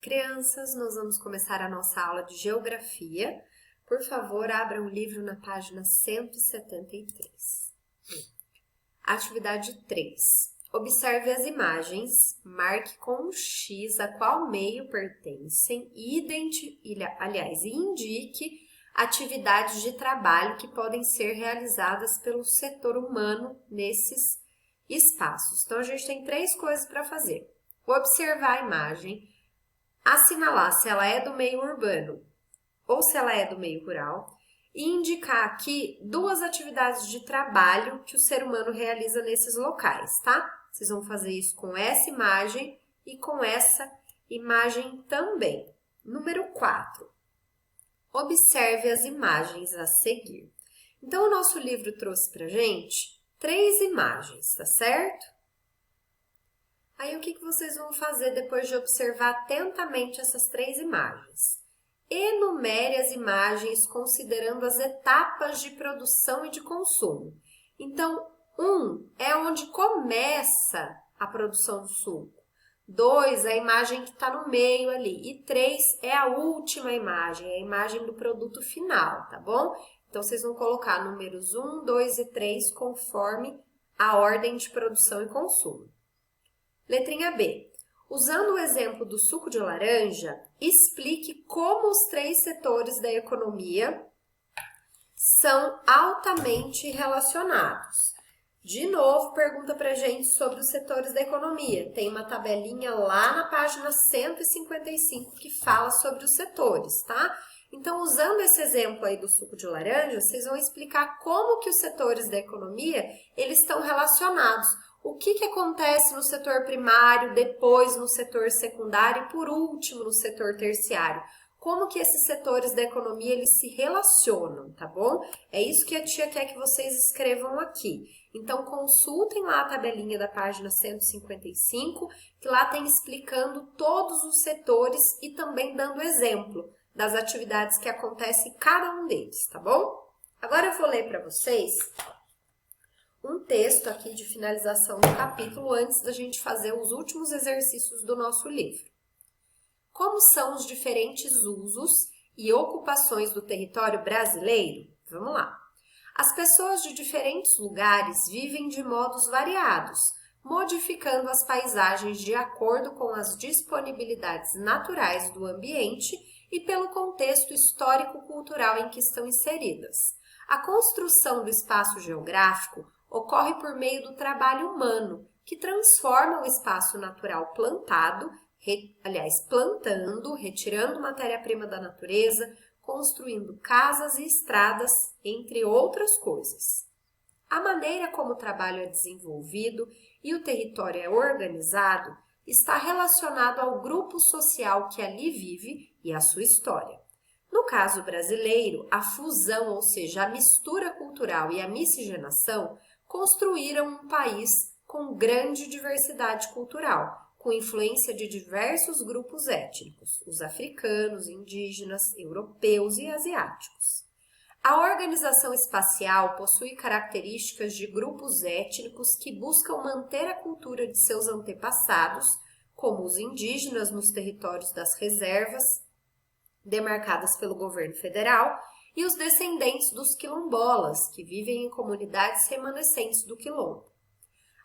Crianças, nós vamos começar a nossa aula de Geografia. Por favor, abra o livro na página 173. Atividade 3. Observe as imagens, marque com um X a qual meio pertencem e indique atividades de trabalho que podem ser realizadas pelo setor humano nesses espaços. Então, a gente tem três coisas para fazer. Observar a imagem, assinalar se ela é do meio urbano ou se ela é do meio rural e indicar aqui duas atividades de trabalho que o ser humano realiza nesses locais, tá? Vocês vão fazer isso com essa imagem e com essa imagem também. Número 4. Observe as imagens a seguir. Então, o nosso livro trouxe pra gente 3 imagens, tá certo? Aí, o que vocês vão fazer depois de observar atentamente essas 3 imagens? Enumere as imagens considerando as etapas de produção e de consumo. Então, 1 é onde começa a produção do suco. 2 é a imagem que está no meio ali. E 3 é a última imagem, é a imagem do produto final, tá bom? Então, vocês vão colocar números 1, 2 e 3 conforme a ordem de produção e consumo. Letrinha B. Usando o exemplo do suco de laranja, explique como os 3 setores da economia são altamente relacionados. De novo, pergunta pra gente sobre os setores da economia. Tem uma tabelinha lá na página 155 que fala sobre os setores, tá? Então, usando esse exemplo aí do suco de laranja, vocês vão explicar como que os setores da economia, eles estão relacionados. O que acontece no setor primário, depois no setor secundário e por último no setor terciário. Como que esses setores da economia eles se relacionam, tá bom? É isso que a tia quer que vocês escrevam aqui. Então, consultem lá a tabelinha da página 155, que lá tem explicando todos os setores e também dando exemplo das atividades que acontecem em cada um deles, tá bom? Agora eu vou ler para vocês um texto aqui de finalização do capítulo antes da gente fazer os últimos exercícios do nosso livro. Como são os diferentes usos e ocupações do território brasileiro? Vamos lá. As pessoas de diferentes lugares vivem de modos variados, modificando as paisagens de acordo com as disponibilidades naturais do ambiente e pelo contexto histórico-cultural em que estão inseridas. A construção do espaço geográfico ocorre por meio do trabalho humano, que transforma o espaço natural plantando, retirando matéria-prima da natureza, construindo casas e estradas, entre outras coisas. A maneira como o trabalho é desenvolvido e o território é organizado está relacionado ao grupo social que ali vive e à sua história. No caso brasileiro, a fusão, ou seja, a mistura cultural e a miscigenação, construíram um país com grande diversidade cultural, com influência de diversos grupos étnicos, os africanos, indígenas, europeus e asiáticos. A organização espacial possui características de grupos étnicos que buscam manter a cultura de seus antepassados, como os indígenas nos territórios das reservas, demarcadas pelo governo federal, e os descendentes dos quilombolas, que vivem em comunidades remanescentes do quilombo.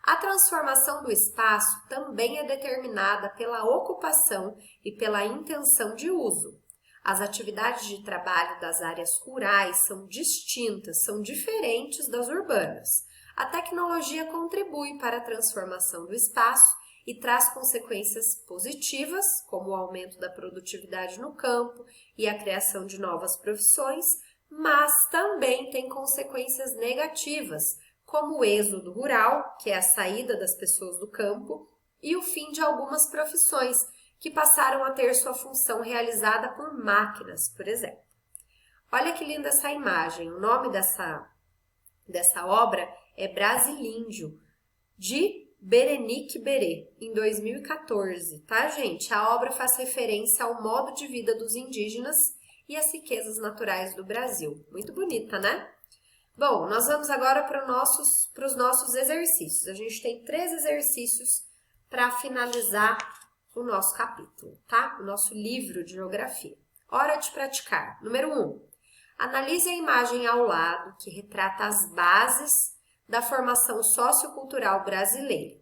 A transformação do espaço também é determinada pela ocupação e pela intenção de uso. As atividades de trabalho das áreas rurais são distintas, são diferentes das urbanas. A tecnologia contribui para a transformação do espaço e traz consequências positivas, como o aumento da produtividade no campo e a criação de novas profissões, mas também tem consequências negativas, como o êxodo rural, que é a saída das pessoas do campo, e o fim de algumas profissões, que passaram a ter sua função realizada por máquinas, por exemplo. Olha que linda essa imagem. O nome dessa obra é Brasilíndio, de Berenice Beret, em 2014, tá, gente? A obra faz referência ao modo de vida dos indígenas e às riquezas naturais do Brasil. Muito bonita, né? Bom, nós vamos agora para os nossos exercícios. A gente tem 3 exercícios para finalizar o nosso capítulo, tá? O nosso livro de geografia. Hora de praticar. Número 1. Analise a imagem ao lado, que retrata as bases da formação sociocultural brasileira.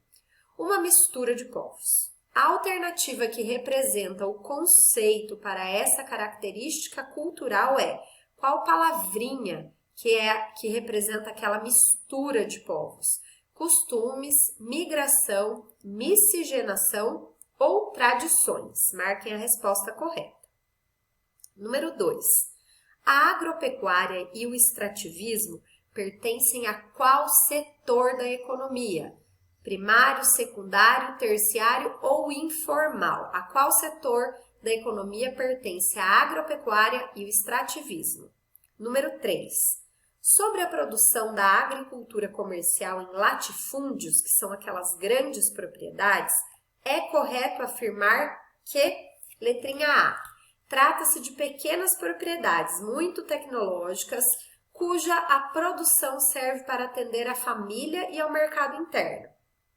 Uma mistura de povos. A alternativa que representa o conceito para essa característica cultural é qual palavrinha que representa aquela mistura de povos? Costumes, migração, miscigenação ou tradições? Marquem a resposta correta. Número 2. A agropecuária e o extrativismo pertencem a qual setor da economia? Primário, secundário, terciário ou informal? A qual setor da economia pertence a agropecuária e o extrativismo? Número 3. Sobre a produção da agricultura comercial em latifúndios, que são aquelas grandes propriedades, é correto afirmar que, letrinha A, trata-se de pequenas propriedades muito tecnológicas, cuja a produção serve para atender à família e ao mercado interno.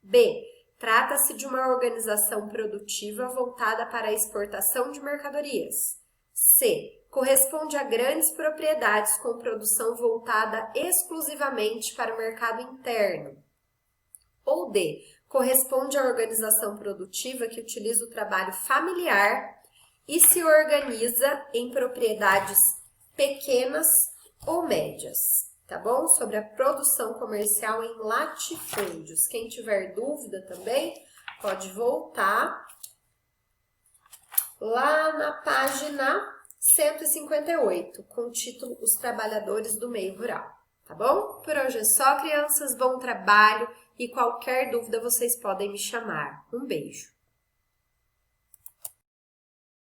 B. Trata-se de uma organização produtiva voltada para a exportação de mercadorias. C. Corresponde a grandes propriedades com produção voltada exclusivamente para o mercado interno. Ou D. Corresponde à organização produtiva que utiliza o trabalho familiar e se organiza em propriedades pequenas ou médias, tá bom? Sobre a produção comercial em latifúndios. Quem tiver dúvida também, pode voltar lá na página 158, com o título Os Trabalhadores do Meio Rural, tá bom? Por hoje é só, crianças, bom trabalho e qualquer dúvida vocês podem me chamar. Um beijo!